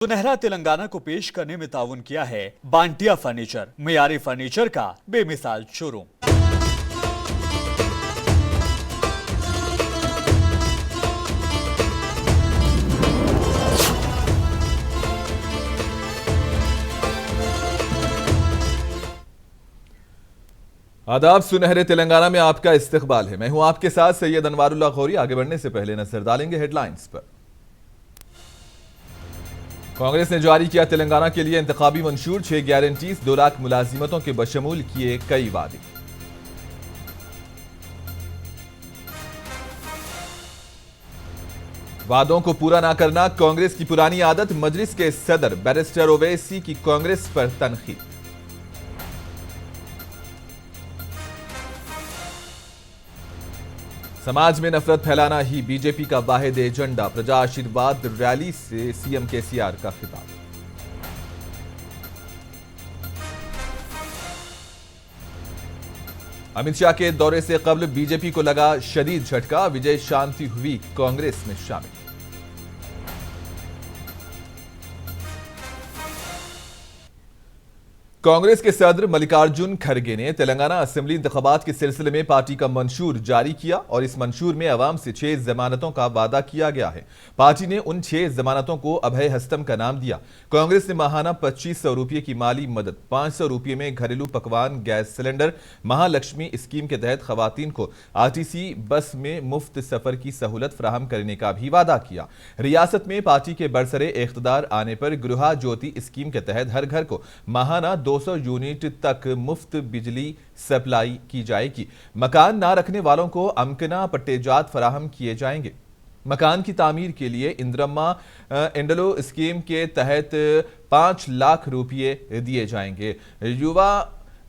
सुनहरा तेलंगाना को पेश करने में ताउन किया है बांटिया फर्नीचर, मियारी फर्नीचर का बेमिसाल शोरूम। आदाब, सुनहरे तेलंगाना में आपका इस्तकबाल है। मैं हूं आपके साथ सैयद अनवारुल्लाह गौरी। आगे बढ़ने से पहले नजर डालेंगे हेडलाइंस पर। कांग्रेस ने जारी किया तेलंगाना के लिए इंतखाबी मंशूर, 6 गारंटीज, 2 लाख मुलाजिमतों के बशमूल किए कई वादे। वादों को पूरा ना करना कांग्रेस की पुरानी आदत, मजलिस के सदर बैरिस्टर ओवैसी की कांग्रेस पर तनकीद। समाज में नफरत फैलाना ही बीजेपी का वाहिद एजेंडा, प्रजा आशीर्वाद रैली से सीएम केसीआर का खिताब। अमित शाह के दौरे से कबल बीजेपी को लगा शदीद झटका, विजय शांति हुई कांग्रेस में शामिल। कांग्रेस के सदर मल्लिकार्जुन खड़गे ने तेलंगाना असेंबली इंतखाबात के सिलसिले में पार्टी का मंशूर जारी किया और इस मंशूर में अवाम से 6 जमानतों का वादा किया गया है। पार्टी ने उन 6 जमानतों को अभय हस्तम का नाम दिया। कांग्रेस ने माहाना 2500 रुपये की माली मदद, 500 रुपये में घरेलू पकवान गैस सिलेंडर, महालक्ष्मी स्कीम के तहत खवातीन को आरटीसी बस में मुफ्त सफर की सहूलत फराहम करने का भी वादा किया। रियासत में पार्टी के बरसरे इख्तिदार आने पर गृह ज्योति स्कीम के तहत हर घर को माहाना 200 यूनिट तक मुफ्त बिजली सप्लाई की जाएगी। मकान ना रखने वालों को अमकना पट्टेजात फराहम किए जाएंगे। मकान की तामीर के लिए इंदिरम्मा इंडलो स्कीम के तहत 5 लाख रुपये दिए जाएंगे। युवा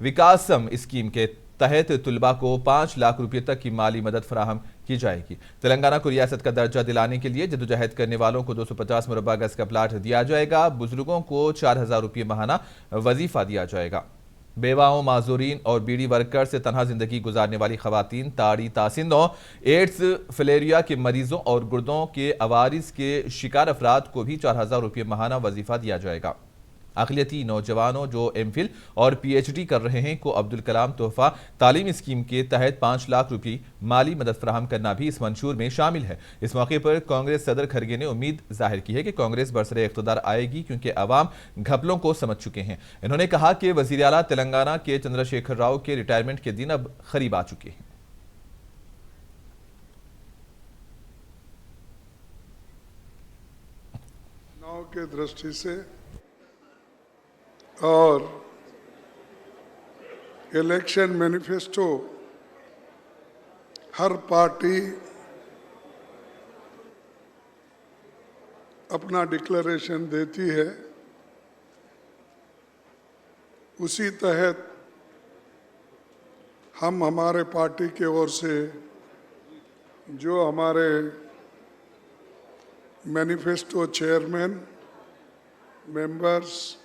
विकासम स्कीम के तहत तुलबा को 5 लाख रुपये तक की माली मदद फराहम की जाएगी। तेलंगाना को रियासत का दर्जा दिलाने के लिए जद्दोजहद करने वालों को 250 मुरब्बा गज का प्लाट दिया जाएगा। बुजुर्गों को 4000 रुपये माहाना वजीफा दिया जाएगा। बेवाओं, माजूरीन और बीड़ी वर्कर से तनहा जिंदगी गुजारने वाली खवातीन, ताड़ी तासिंदों, एड्स, फलेरिया के मरीजों और गुर्दों के अवारिस के शिकार अफराद को भी 4000 रुपये माहाना वजीफा दिया जाएगा। अक़लियती नौजवानों जो एमफिल और पीएचडी कर रहे हैं को अब्दुल कलाम तोहफा तालीम स्कीम के तहत 5 लाख रुपये माली मदद फराहम करना भी इस मंशूर में शामिल है। इस मौके पर कांग्रेस सदर खड़गे ने उम्मीद जाहिर की है कि कांग्रेस बरसरे इख्तिदार आएगी क्योंकि अवाम घपलों को समझ चुके हैं। इन्होंने कहा कि वज़ीर आला तेलंगाना के चंद्रशेखर राव के रिटायरमेंट के दिन अब करीब आ चुके हैं। चुनाव के दृष्टि से और इलेक्शन मैनिफेस्टो हर पार्टी अपना डिक्लेरेशन देती है, उसी तहत हम हमारे पार्टी के ओर से जो हमारे manifesto chairman, members,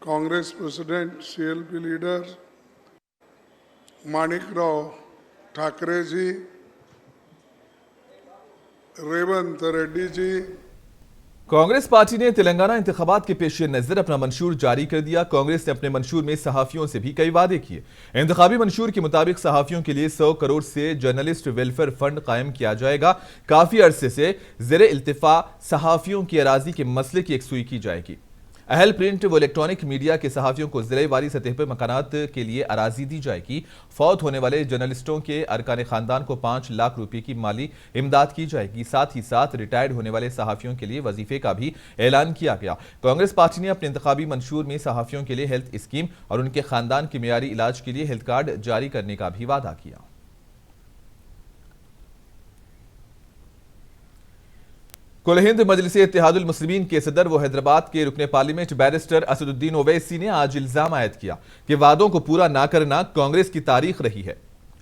Congress president, CLP leader Manikrao Thakre ji, Revanth Reddy ji. Congress party ने तेलंगाना इंतखाबात के पेश नजर अपना मंशूर जारी कर दिया। कांग्रेस ने अपने मंशूर में सहाफियों से भी कई वादे किए। इंतखाबी मंशूर के मुताबिक सहाफियों के लिए 100 करोड़ से जर्नलिस्ट वेलफेयर फंड कायम किया जाएगा। काफी अरसे से ज़ेरे इल्तिफा सहाफियों की अराजी के मसले की यकसुई की जाएगी। अहल प्रिंट व इलेक्ट्रॉनिक मीडिया के सहाफियों को ज़िलेवारी सतह पर मकानात के लिए अराजी दी जाएगी। फौत होने वाले जर्नलिस्टों के अरकान खानदान को 5 लाख रुपए की माली इमदाद की जाएगी। साथ ही साथ रिटायर्ड होने वाले सहाफियों के लिए वजीफे का भी ऐलान किया गया। कांग्रेस पार्टी ने अपने इंतखाबी मंशूर में सहाफियों के लिए हेल्थ स्कीम और उनके खानदान के मियारी इलाज के लिए हेल्थ कार्ड जारी करने का भी वादा किया। कुल हिंद मजलिस इत्तेहादुल मुस्लिमीन के सदर व हैदराबाद के रुकने पार्लियामेंट बैरिस्टर असदुद्दीन ओवैसी ने आज इल्जाम आयद किया कि वादों को पूरा ना करना कांग्रेस की तारीख रही है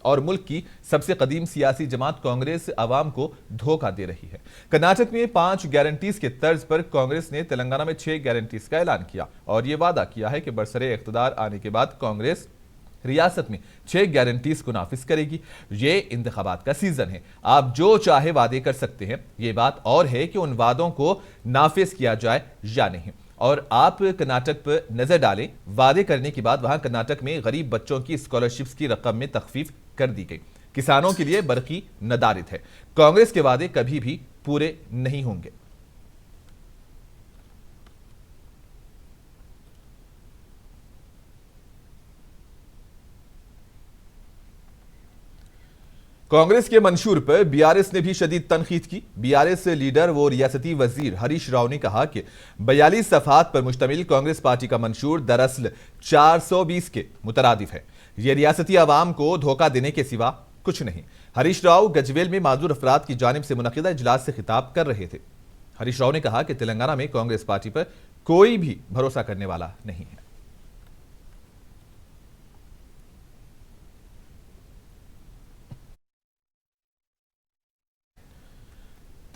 और मुल्क की सबसे कदीम सियासी जमात कांग्रेस अवाम को धोखा दे रही है। कर्नाटक में 5 गारंटीज के तर्ज पर कांग्रेस ने तेलंगाना में 6 गारंटीज का ऐलान किया और यह वादा किया है कि बरसरे इख्तिदार आने के बाद कांग्रेस रियासत में 6 गारंटीज को नाफिज करेगी। ये इंतखाबात का सीजन है, आप जो चाहे वादे कर सकते हैं, ये बात और है कि उन वादों को नाफिज किया जाए या नहीं। और आप कर्नाटक पर नजर डालें, वादे करने के बाद वहां कर्नाटक में गरीब बच्चों की स्कॉलरशिप्स की रकम में तखफीफ कर दी गई। किसानों के लिए बरकी नदारित है। कांग्रेस के वादे कभी भी पूरे नहीं होंगे। कांग्रेस के मंशूर पर बीआरएस ने भी शदीद तनकीद की। बीआरएस लीडर वो रियासती वजीर हरीश राव ने कहा कि 42 सफ़हात पर मुश्तमिल कांग्रेस पार्टी का मंशूर दरअसल 420 के मुतरादिफ है। यह रियासती आवाम को धोखा देने के सिवा कुछ नहीं। हरीश राव गजवेल में माजूर अफराद की जानिब से मुनक़िदा इजलास से खिताब कर रहे थे। हरीश राव ने कहा कि तेलंगाना में कांग्रेस पार्टी पर कोई भी भरोसा करने वाला नहीं है।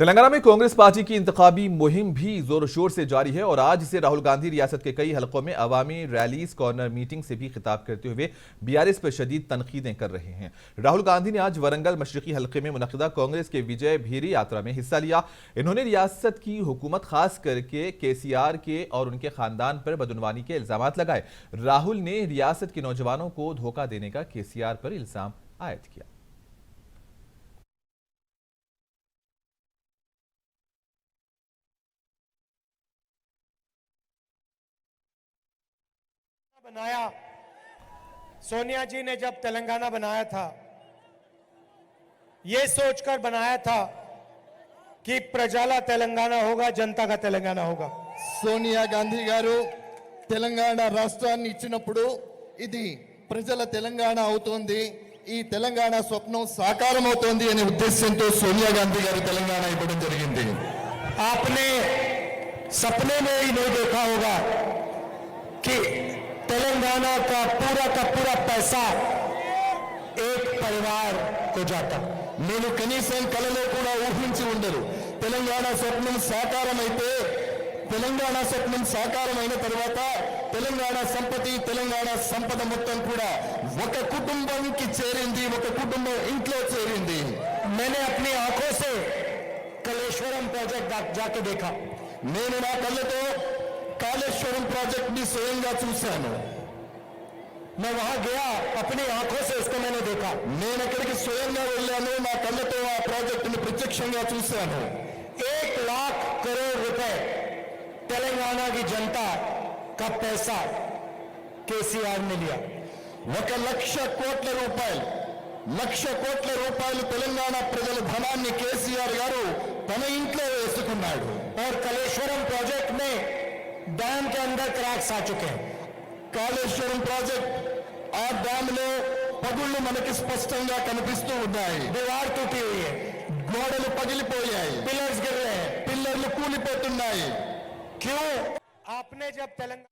तेलंगाना में कांग्रेस पार्टी की इंतखाबी मुहिम भी जोर शोर से जारी है और आज से राहुल गांधी रियासत के कई हलकों में अवामी रैलीज, कॉर्नर मीटिंग से भी खिताब करते हुए बीआरएस पर शदीद तनकीदें कर रहे हैं। राहुल गांधी ने आज वरंगल मशरिकी हलके में मुनक़िदा कांग्रेस के विजय भीरी यात्रा में हिस्सा लिया। इन्होंने रियासत की हुकूमत खास करके केसीआर के और उनके खानदान पर बदउनवानी के इल्जाम लगाए। राहुल ने रियासत के नौजवानों को धोखा देने का केसीआर पर इल्जाम आयद किया। बनाया, सोनिया जी ने जब तेलंगाना बनाया था, ये सोचकर बनाया था कि प्रजाला तेलंगाना होगा, जनता का तेलंगाना होगा। సోనియా గాంధీ గారు తెలంగాణ రాష్ట్రాన్ని ఇచ్చినప్పుడు ఇది ప్రజల తెలంగాణ అవుతోంది, ఈ తెలంగాణ స్వప్నం సాకారం అవుతోంది అనే ఉద్దేశంతో సోనియా గాంధీ గారు తెలంగాణ ఇవ్వడం జరిగింది। आपने सपने में ही नहीं देखा होगा कि तेलंगाना का पूरा पैसा एक परिवार को जाता। నేను కనీసం కలలో కూడా ఊహించి ఉండరు తెలంగాణ స్వప్నం సాకారమైతే, తెలంగాణ స్వప్నం సాకారమైన తర్వాత తెలంగాణ సంపద మొత్తం కూడా ఒక కుటుంబానికి చేరింది, ఒక కుటుంబం ఇంట్లో చేరింది। मैंने अपनी आंखों से कलेश्वरम प्रोजेक्ट जाके देखा। నేను నా కళ్ళతో కాళేశ్వరం ప్రాజెక్ట్ ని స్వయంగా చూశాను। मैं वहां गया, अपनी आंखों से उसको मैंने देखा। నేను అక్కడికి స్వయంగా వెళ్ళాను, నా కళ్ళతో ఆ ప్రాజెక్ట్ ని ప్రత్యక్షంగా చూశాను। 1 लाख करोड़ रुपए तेलंगाना की जनता का पैसा केसीआर ने लिया। 1,00,000 కోట్ల రూపాయలు, 1,00,000 కోట్ల రూపాయలు తెలంగాణ ప్రజల ధనాన్ని కేసీఆర్ గారు తన ఇంట్లో వేసుకున్నాడు। और कलेश्वरम प्रोजेक्ट में डैम के अंदर क्रैक्स आ चुके हैं। కాళేశ్వరం ప్రాజెక్ట్ ఆ డ్యామ్ లో పగుళ్లు మనకి స్పష్టంగా కనిపిస్తూ ఉన్నాయి। दीवार टूटी हुई है, గోడలు పగిలిపోయాయి, पिलर्स गिर रहे हैं। పిల్లర్లు కూలిపోతున్నాయి। क्यों? आपने जब तेलंगाना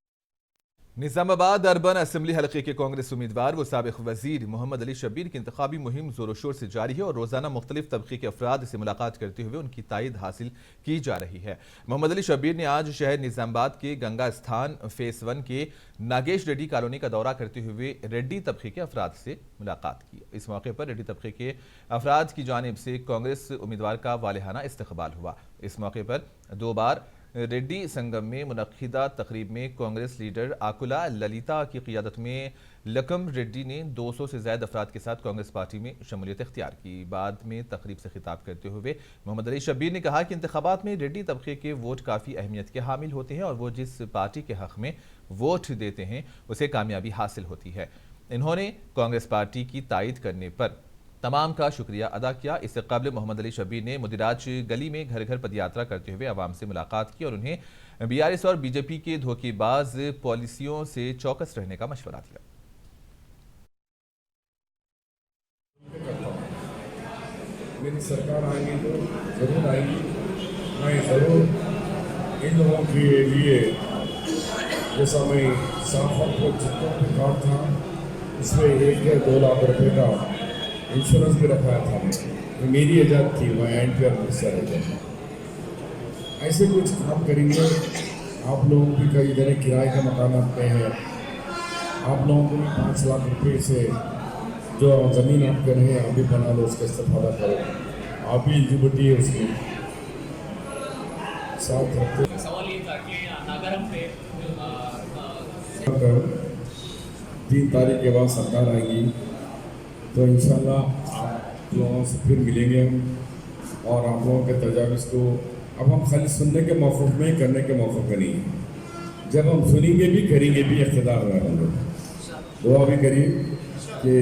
निजामाबाद अर्बन असेंबली हलके के कांग्रेस उम्मीदवार व साबिक वजीर मोहम्मद अली शब्बीर की इंतखाबी मुहिम जोरों शोर से जारी है और रोजाना मुख्तलिफ तबके के अफराद से मुलाकात करते हुए उनकी तायद हासिल की जा रही है। मोहम्मद अली शब्बीर ने आज शहर निजामाबाद के गंगा स्थान फेस 1 के नागेश रेड्डी कॉलोनी का दौरा करते हुए रेड्डी तबके के अफराद से मुलाकात की। इस मौके पर रेड्डी तबके के अफराद की जानिब से कांग्रेस उम्मीदवार का वालेहाना इस्तकबाल हुआ। इस मौके पर 2 बार रेड्डी संगम में मुनक़िदा तकरीब में कांग्रेस लीडर आकुला ललिता की क़ियादत में लकम रेड्डी ने 200 से ज़्यादा अफराद के साथ कांग्रेस पार्टी में शमूलियत इख्तियार की। बाद में तकरीब से खिताब करते हुए मोहम्मद अली शब्बीर ने कहा कि इंतखाबात में रेड्डी तबके के वोट काफ़ी अहमियत के हामिल होते हैं और वो जिस पार्टी के हक़ में वोट देते हैं उसे कामयाबी हासिल होती है। इन्होंने कांग्रेस पार्टी की तायद करने पर तमाम का शुक्रिया अदा किया। इससे कबल मोहम्मद अली शब्बीर ने मुदिराज गली में घर घर पदयात्रा करते हुए आवाम से मुलाकात की और उन्हें बीआरएस और बीजेपी के धोखेबाज पॉलिसियों से चौकस रहने का मशवरा दिया। मेरी सरकार आएगी तो जरूर आएगी, मैं ज़रूर इन लोगों के लिए जैसा मैं साफा को जितना भी कार्ड था इसमें 1 या 2 लाख रुपए का इंश्योरेंस भी रखाया था। ये मेरी इजाज़त थी, मैं एनपीआर मिनिस्टर है। ऐसे कुछ काम करेंगे। आप लोगों की कई जगह किराए के मकान पे हैं, आप लोगों को 5 लाख रुपए से जो ज़मीन आप कर रहे हैं आप भी बना लो, उसका इस्तेफादा करो, आप भी एलिजिबिलिटी है उसकी साथ रखते। सवाल ये था कि नागरम पे 3 तारीख के बाद सरकार आएगी तो इंशाल्लाह आप लोगों से फिर मिलेंगे हम और आप लोगों के तजावीज़ को अब हम खाली सुनने के मौक़िफ़ में, करने के मौक़िफ़ में नहीं है। जब हम सुनेंगे भी करेंगे भी इक़्तिदार में हम लोग। दुआ भी करिए कि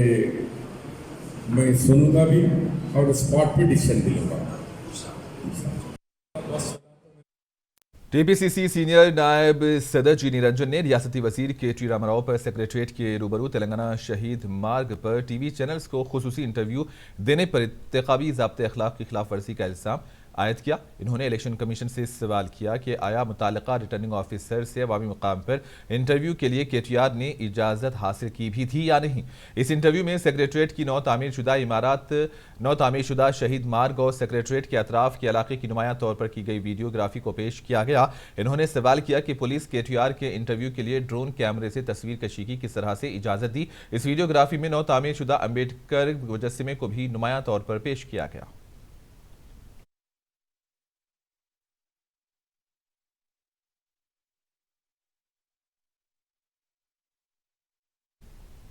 मैं सुनूंगा भी और स्पॉट पे डिसीजन भी लूँगा। टीपीसीसी सीनियर नायब सदर जी निरंजन ने रियासती वजीर के रामाराव पर सेक्रेटरीट के रूबरू तेलंगाना शहीद मार्ग पर टीवी चैनल्स को खुसूसी इंटरव्यू देने पर इंतखाबी ज़ाब्ते अखलाक की खिलाफ वर्जी का इल्ज़ाम आयद किया। इन्होंने इलेक्शन कमीशन से सवाल किया कि आया मुताल्लिका रिटर्निंग ऑफिसर से अवामी मुकाम पर इंटरव्यू के लिए केटीआर ने इजाज़त हासिल की भी थी या नहीं। इस इंटरव्यू में सेक्रेटरीट की 9 तामीरशुदा इमारत, 9 तामीरशुदा शहीद मार्ग और सेक्रेटरीट के अतराफ के इलाके की नुमायां तौर पर की गई वीडियोग्राफी को पेश किया गया। इन्होंने सवाल किया कि पुलिस केटीआर के इंटरव्यू के लिए ड्रोन कैमरे से तस्वीर कशी की किस तरह से इजाज़त दी। इस वीडियोग्राफी में 9 तामीरशुदा अम्बेडकर मुजस्सिमे को भी नुमायां तौर पर पेश किया गया।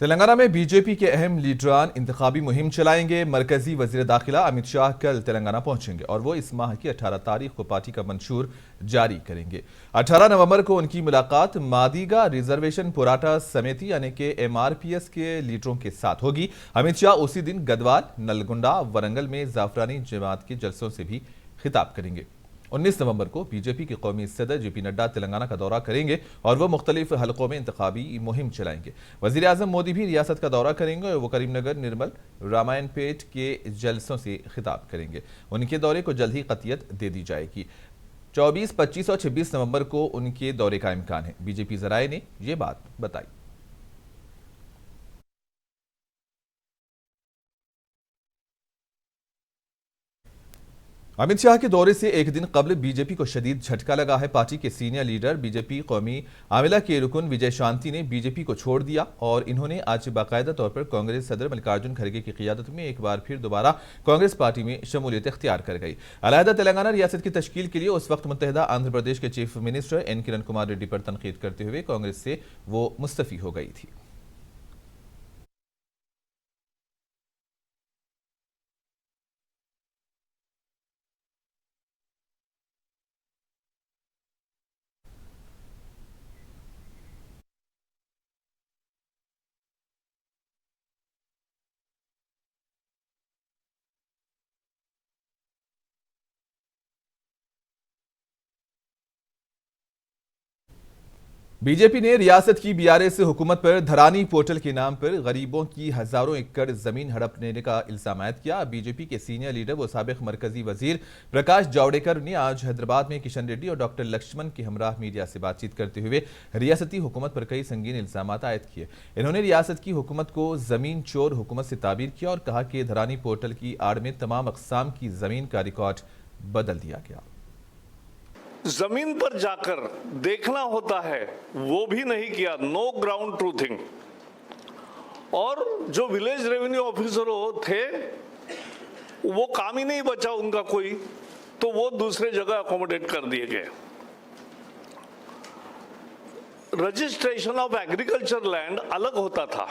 तेलंगाना में बीजेपी के अहम लीडरान इंतखाबी मुहिम चलाएंगे। मरकजी वजीर दाखिला अमित शाह कल तेलंगाना पहुंचेंगे और वो इस माह की 18 तारीख को पार्टी का मंशूर जारी करेंगे। 18 नवंबर को उनकी मुलाकात मादिगा रिजर्वेशन पोराटा समिति यानी कि MRPS के लीडरों के साथ होगी। अमित शाह उसी दिन गदवाल, नलगुंडा, वरंगल में जाफरानी जमात के जलसों से भी खिताब करेंगे। 19 नवंबर को बीजेपी के कौमी सदर JP नड्डा तेलंगाना का दौरा करेंगे और वो मुख्तलिफ हलकों में इंतखाबी मुहिम चलाएंगे। वजीर आजम मोदी भी रियासत का दौरा करेंगे और वो करीमनगर, निर्मल, रामायणपेट के जलसों से खिताब करेंगे। उनके दौरे को जल्द ही कतियत दे दी जाएगी। 24, 25 और 26 नवंबर को उनके दौरे का इम्कान है। बीजेपी जराये ने ये बात बताई। अमित शाह के दौरे से एक दिन कबल बीजेपी को शदीद झटका लगा है। पार्टी के सीनियर लीडर बीजेपी कौमी आमिला के रुकन विजय शांति ने बीजेपी को छोड़ दिया और इन्होंने आज बाकायदा तौर पर कांग्रेस सदर मल्लिकार्जुन खड़गे की क़ियादत में एक बार फिर दोबारा कांग्रेस पार्टी में शमूलियत इख्तियार कर गई। अलहदा तेलंगाना रियासत की तश्कील के लिए उस वक्त मुत्तहिदा आंध्र प्रदेश के chief minister N Kiran Kumar Reddy पर तनकीद करते हुए कांग्रेस से वो मुस्तफ़ी हो गई थी। बीजेपी ने रियासत की BRS हुकूमत पर धरानी पोर्टल के नाम पर गरीबों की हजारों एकड़ जमीन हड़प लेने का इल्जाम आयद किया। बीजेपी के सीनियर लीडर व साबिक मरकजी वजीर प्रकाश जावड़ेकर ने आज हैदराबाद में किशन रेड्डी और डॉक्टर लक्ष्मण के हमराह मीडिया से बातचीत करते हुए रियासती हुकूमत पर कई संगीन इल्जाम आयद किए। इन्होंने रियासत की हुकूमत को जमीन चोर हुकूमत से ताबीर किया और कहा कि धरानी पोर्टल की आड़ में तमाम अकसाम की जमीन का रिकॉर्ड बदल दिया गया। जमीन पर जाकर देखना होता है वो भी नहीं किया, नो ग्राउंड ट्रूथिंग। और जो विलेज रेवेन्यू ऑफिसर थे वो काम ही नहीं बचा उनका कोई, तो वो दूसरे जगह अकोमोडेट कर दिए गए। रजिस्ट्रेशन ऑफ एग्रीकल्चर लैंड अलग होता था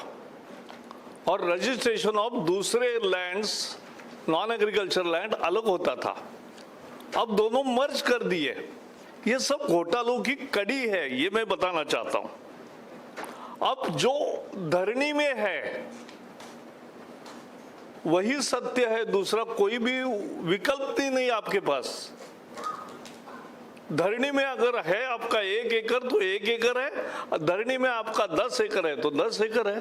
और रजिस्ट्रेशन ऑफ दूसरे लैंड्स नॉन एग्रीकल्चर लैंड अलग होता था। अब दोनों मर्ज कर दिए। ये सब घोटालों की कड़ी है, ये मैं बताना चाहता हूं। अब जो धरनी में है वही सत्य है, दूसरा कोई भी विकल्प ही नहीं आपके पास। धरनी में अगर है आपका 1 एकड़ तो 1 एकड़ है, धरनी में आपका 10 एकड़ है तो 10 एकड़ है।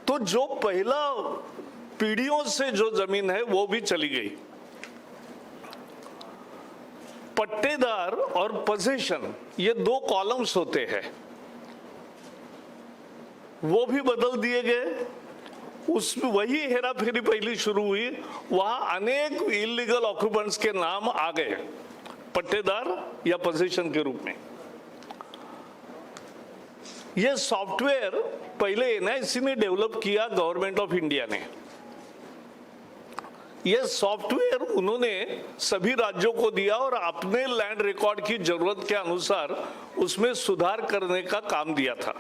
तो जो पहला पीढ़ियों से जो जमीन है वो भी चली गई। पट्टेदार और पोजीशन ये 2 कॉलम्स होते हैं, वो भी बदल दिए गए। उसमें वही हेरा फेरी पहली शुरू हुई, वहां अनेक इलीगल ऑक्यूपेंट्स के नाम आ गए पट्टेदार या पोजीशन के रूप में। ये सॉफ्टवेयर पहले एनआईसी ने डेवलप किया, गवर्नमेंट ऑफ इंडिया ने। ये सॉफ्टवेयर उन्होंने सभी राज्यों को दिया और अपने लैंड रिकॉर्ड की जरूरत के अनुसार उसमें सुधार करने का काम दिया था।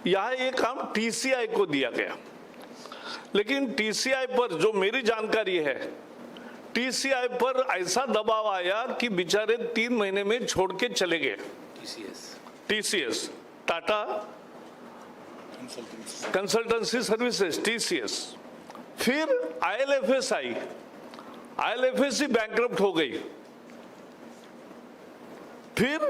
यह ये काम टीसीआई को दिया गया, लेकिन टीसीआई पर जो मेरी जानकारी है, टीसीआई पर ऐसा दबाव आया कि बेचारे 3 महीने में छोड़ के चले गए। TCS Tata consultancy services, TCS. फिर आईएलएफएस आई, आईएलएफएस ही बैंकरप्ट हो गई। फिर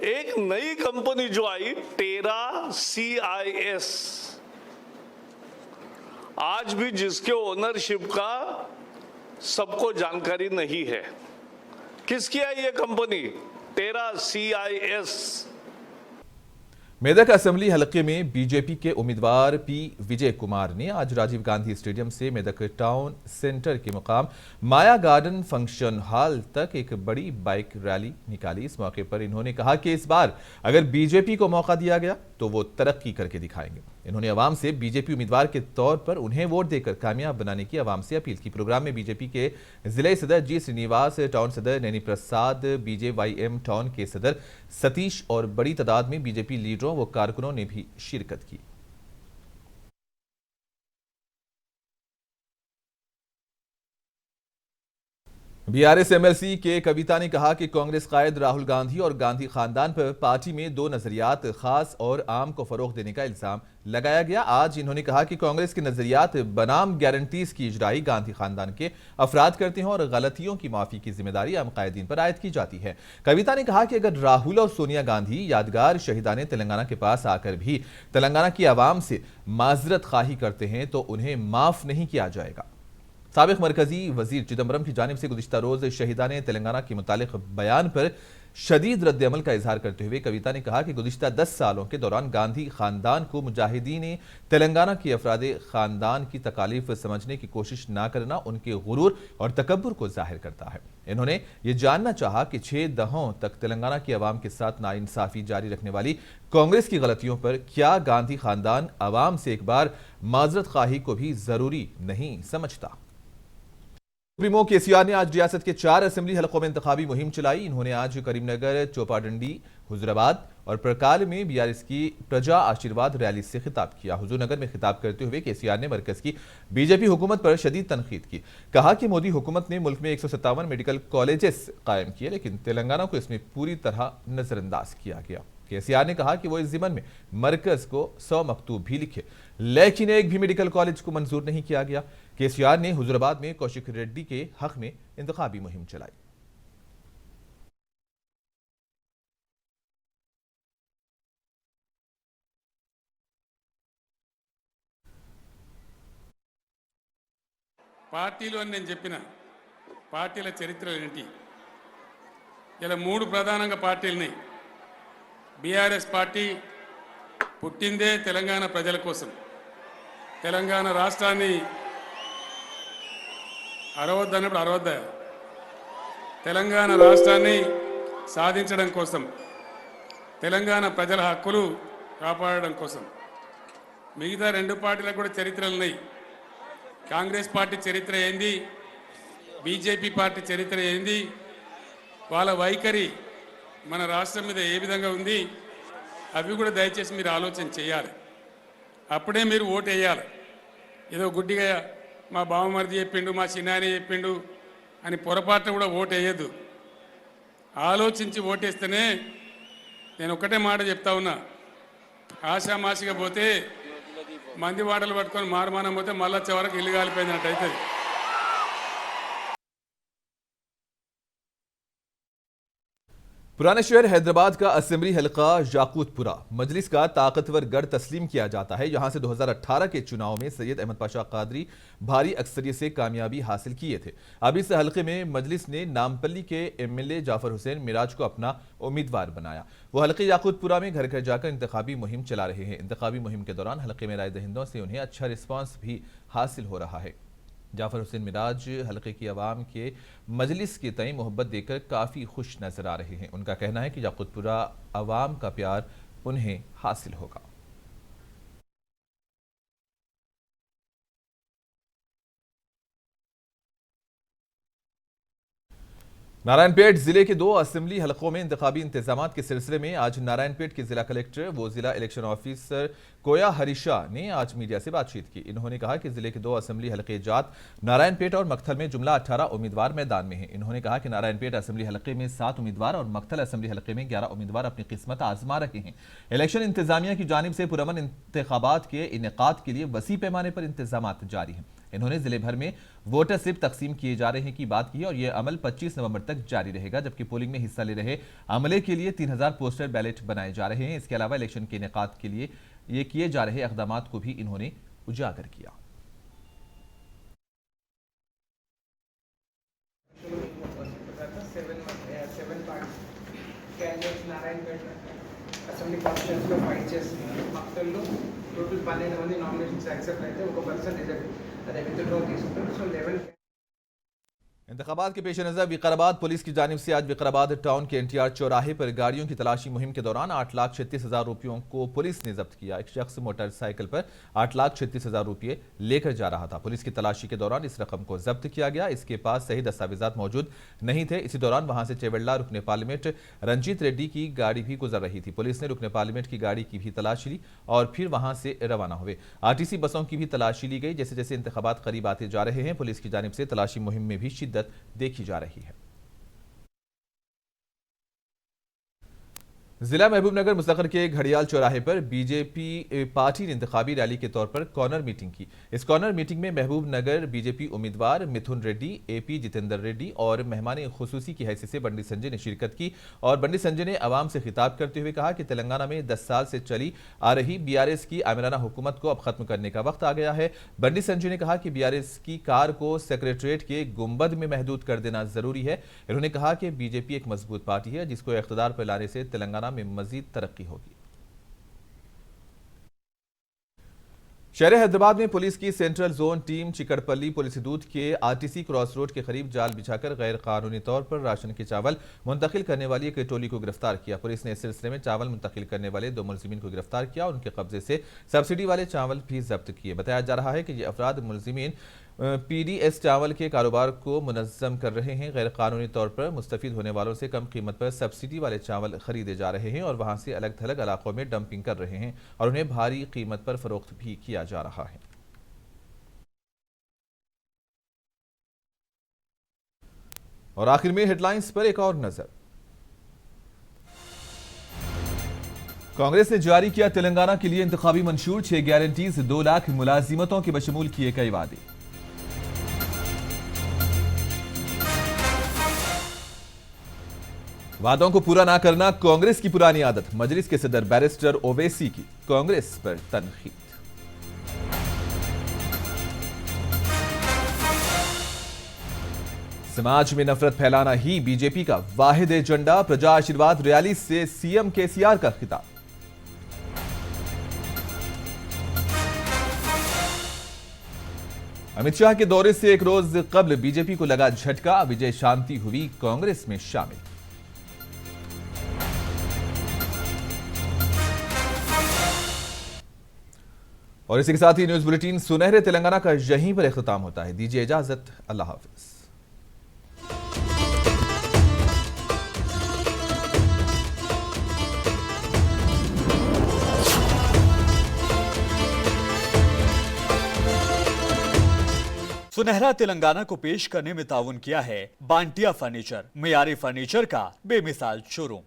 एक नई कंपनी जो आई, टेरा CIS, आज भी जिसके ओनरशिप का सबको जानकारी नहीं है। किसकी है ये कंपनी? टेरा CIS। मेदक असेंबली हलके में बीजेपी के उम्मीदवार पी विजय कुमार ने आज राजीव गांधी स्टेडियम से मेदक टाउन सेंटर के मुकाम माया गार्डन फंक्शन हॉल तक एक बड़ी बाइक रैली निकाली। इस मौके पर इन्होंने कहा कि इस बार अगर बीजेपी को मौका दिया गया तो वो तरक्की करके दिखाएंगे। इन्होंने अवाम से बीजेपी उम्मीदवार के तौर पर उन्हें वोट देकर कामयाब बनाने की अवाम से अपील की। प्रोग्राम में बीजेपी के जिले सदर जी श्रीनिवास, टाउन सदर नैनी प्रसाद, BJYM टाउन के सदर सतीश और बड़ी तादाद में बीजेपी लीडरों व कारकुनों ने भी शिरकत की। बीआरएस MLC के कविता ने कहा कि कांग्रेस कायद राहुल गांधी और गांधी खानदान पर पार्टी में 2 नजरियात, खास और आम को फरोग देने का इल्जाम लगाया गया। आज इन्होंने कहा कि कांग्रेस के नजरियात बनाम गारंटीज की इजराई गांधी खानदान के अफराद करते हैं और गलतियों की माफी की जिम्मेदारी आम कायदीन पर आयद की जाती है। कविता ने कहा कि अगर राहुल और सोनिया गांधी यादगार शहीदाने तेलंगाना के पास आकर भी तेलंगाना की आवाम से माजरत खाही करते हैं तो उन्हें माफ नहीं किया जाएगा। साबिक मरकजी वजीर चिदम्बरम की जानिब से गुज़िश्ता रोज शहीदाने तेलंगाना के मुतालिक बयान पर शदीद रद्द-ए-अमल का इजहार करते हुए कविता ने कहा कि गुज़िश्ता 10 सालों के दौरान गांधी खानदान को मुजाहिदीन तेलंगाना के अफरादे खानदान की तकालीफ समझने की कोशिश न करना उनके गुरूर और तकब्बुर को जाहिर करता है। इन्होंने ये जानना चाहा कि 6 दहाकों तक तेलंगाना की आवाम के साथ नाइंसाफी जारी रखने वाली कांग्रेस की गलतियों पर क्या गांधी खानदान आवाम से एक बार माजरत खाही को भी जरूरी नहीं समझता। सुप्रीमो केसीआर ने आज रियासत के 4 असेंबली हलकों में इंतखाबी मुहिम चलाई। इन्होंने आज करीमनगर, चोपाडंडी, हुजूराबाद और प्रकाल में बीआरएस की प्रजा आशीर्वाद रैली से खिताब किया। हुजूरनगर में खिताब करते हुए केसीआर ने मरकज की बीजेपी हुकूमत पर शदीद तनकीद की। कहा कि मोदी हुकूमत ने मुल्क में 157 मेडिकल कॉलेजेस कायम किए, लेकिन तेलंगाना को इसमें पूरी तरह नजरअंदाज किया गया। केसीआर ने कहा कि वो इस ज़िमन में मरकज को 100 मकतूब भी लिखे, लेकिन एक भी मेडिकल कॉलेज को मंजूर नहीं किया गया। केसीआर ने हुजूराबाद में कौशिक रेड्डी के हक में इंतखाबी मुहिम चलाई। పార్టీలు అని నేను చెప్పిన పార్టీల చరిత్రలు ఏంటి? ఇలా 3 ప్రధానంగా పార్టీలని. బీఆర్ఎస్ పార్టీ పుట్టిందే తెలంగాణ ప్రజల కోసం. తెలంగాణ రాష్ట్రాన్ని అరవద్దన్నప్పుడు అరవద్దా? తెలంగాణ రాష్ట్రాన్ని సాధించడం కోసం, తెలంగాణ ప్రజల హక్కులు కాపాడడం కోసం. మిగతా 2 పార్టీలకు కూడా చరిత్రలు ఉన్నాయి. కాంగ్రెస్ పార్టీ చరిత్ర ఏంది, బీజేపీ పార్టీ చరిత్ర ఏంది, వాళ్ళ వైఖరి మన రాష్ట్రం మీద ఏ విధంగా ఉంది, అవి కూడా దయచేసి మీరు ఆలోచన చేయాలి. అప్పుడే మీరు ఓటు వేయాలి. ఏదో గుడ్డిగా మా బావమరిది చెప్పిండు, మా చిన్నాని చెప్పిండు అని పొరపాటున కూడా ఓటు వేయద్దు. ఆలోచించి ఓటేస్తేనే. నేను ఒక్కటే మాట చెప్తా ఉన్నా, ఆశామాషిగా పోతే మంది వాటలు పట్టుకొని మారుమానం పోతే మళ్ళీ వచ్చే వరకు ఇల్లు కాలిపోయినట్టు అవుతుంది. पुराने शहर हैदराबाद का असेंबली हलका याकूतपुरा मजलिस का ताकतवर गढ़ तस्लीम किया जाता है। यहां से 2018 के चुनाव में सैयद अहमद पाशा कादरी भारी अक्सरियत से कामयाबी हासिल किए थे। अब इस हलके में मजलिस ने नामपल्ली के MLA जाफर हुसैन मिराज को अपना उम्मीदवार बनाया। वो हलके याकूतपुरा में घर घर जाकर इंतखाबी मुहिम चला रहे हैं। इंतखाबी मुहिम के दौरान हलके में राय दहिंदों से उन्हें अच्छा रिस्पॉन्स भी हासिल हो रहा है। जाफर हुसैन मिराज हलके की आवाम के मजलिस के तय मोहब्बत देकर काफ़ी खुश नजर आ रहे हैं। उनका कहना है कि याकूतपुरा आवाम का प्यार उन्हें हासिल होगा। नारायणपेट जिले के 2 असेंबली हलकों में इंतखाबी इंतजामात के सिलसिले में आज नारायणपेट के जिला कलेक्टर व जिला इलेक्शन ऑफिसर कोया हरीशा ने आज मीडिया से बातचीत की। इन्होंने कहा कि जिले के 2 असेंबली हलके जात नारायणपेट और मक्थल में जुमला 18 उम्मीदवार मैदान में हैं। इन्होंने कहा कि नारायणपेट असेंबली हलके में 7 उम्मीदवार और मक्थल असेंबली हलके में 11 उम्मीदवार अपनी किस्मत आजमा रहे हैं। इलेक्शन इंतजामिया की जानिब से पुरअमन इंतखाबात के इनेकाद के लिए वसी पैमाने पर इंतजामात जारी हैं। इन्होंने जिले भर में वोटर स्लिप तकसीम किए जा रहे हैं की बात की और यह अमल 25 नवंबर तक जारी रहेगा, जबकि पोलिंग में हिस्सा ले रहे अमले के लिए 3000 पोस्टर बैलेट बनाए जा रहे हैं। इसके अलावा इलेक्शन के इनेकाद के लिए ये किए जा रहे इक़दामात को भी इन्होंने उजागर किया। అసెంబ్లీ కాన్స్టిట్యూన్సీలో ఫైట్ చేస్తున్నారు. మక్తల్లో టోటల్ 12 మంది నామినేషన్స్ యాక్సెప్ట్ అయితే ఒక పర్సన్ రిజెక్ట్ అదే విత్డ్రా తీసుకుంటారు. సో 11 इंतखाबात के पेश नजर विकाराबाद पुलिस की जानिब से आज विकाराबाद टाउन के NTR चौराहे पर गाड़ियों की तलाशी मुहिम के दौरान 8,36,000 रुपयों को पुलिस ने जब्त किया। एक शख्स मोटरसाइकिल पर 8,36,000 रुपये लेकर जा रहा था। पुलिस की तलाशी के दौरान इस रकम को जब्त किया गया। इसके पास सही दस्तावेजात मौजूद नहीं थे। इसी दौरान वहां से चेवल्ला रुकने पार्लियामेंट रंजीत रेड्डी की गाड़ी भी गुजर रही थी। पुलिस ने रुकने पार्लियामेंट की गाड़ी की भी तलाशी ली और फिर वहां से रवाना हुए। RTC बसों की भी तलाशी ली गई। जैसे जैसे इंतखाबात करीब आते जा रहे हैं, पुलिस की जानिब से तलाशी मुहिम में भी शिद्दत देखी जा रही है। जिला महबूबनगर मुस्तकर के घड़ियाल चौराहे पर बीजेपी पार्टी ने इंतखाबी रैली के तौर पर कॉर्नर मीटिंग की। इस कॉर्नर मीटिंग में महबूबनगर बीजेपी उम्मीदवार मिथुन रेड्डी, AP जितेंद्र रेड्डी और मेहमान खुसूसी की हैसियत से बंडी संजय ने शिरकत की और बंडी संजय ने अवाम से खिताब करते हुए कहा कि तेलंगाना में 10 साल से चली आ रही BRS की आमिराना हुकूमत को अब खत्म करने का वक्त आ गया है। बंडी संजय ने कहा कि BRS की कार को सेक्रेटरीट के गुंबद में महदूद कर देना जरूरी है। इन्होंने कहा कि बीजेपी एक मजबूत पार्टी है जिसको इख्तिदार पर लाने से तेलंगाना में मजीद तरक्की होगी। शहर हैदराबाद में पुलिस की central zone team Chikkadpally police हदूद के RTC क्रॉस रोड के करीब जाल बिछाकर गैर कानूनी तौर पर राशन के चावल मुंतकिल करने वाली एक टोली को गिरफ्तार किया। पुलिस ने इस सिलसिले में चावल मुंतकिल करने वाले 2 मुलजिमीन को गिरफ्तार किया। उनके कब्जे से सब्सिडी वाले चावल भी जब्त किए। बताया जा रहा है कि ये अफराद मुलजिमीन PDS चावल के कारोबार को मुनज़्ज़म कर रहे हैं। गैर कानूनी तौर पर मुस्तफीद होने वालों से कम कीमत पर सब्सिडी वाले चावल खरीदे जा रहे हैं और वहां से अलग थलग इलाकों में डंपिंग कर रहे हैं और उन्हें भारी कीमत पर फरोख्त भी किया जा रहा है। और आखिर में हेडलाइंस पर एक और नजर। कांग्रेस ने जारी किया तेलंगाना के लिए इंतखाबी मंशूर, 6 गारंटीज, 2 लाख मुलाजिमतों के बशमूल किए कई वादे। वादों को पूरा ना करना कांग्रेस की पुरानी आदत, मजलिस के सदर बैरिस्टर ओवैसी की कांग्रेस पर तनकीद। समाज में नफरत फैलाना ही बीजेपी का वाहिद एजेंडा, प्रजा आशीर्वाद रैली से CM KCR का खिताब। अमित शाह के दौरे से एक रोज कबल बीजेपी को लगा झटका, विजय शांति हुई कांग्रेस में शामिल। और इसी के साथ ही न्यूज बुलेटिन सुनहरे तेलंगाना का यहीं पर इख्तिताम होता है। दीजिए इजाजत, अल्लाह हाफिज। सुनहरा तेलंगाना को पेश करने में ताउन किया है बांटिया फर्नीचर, मियारी फर्नीचर का बेमिसाल शोरूम।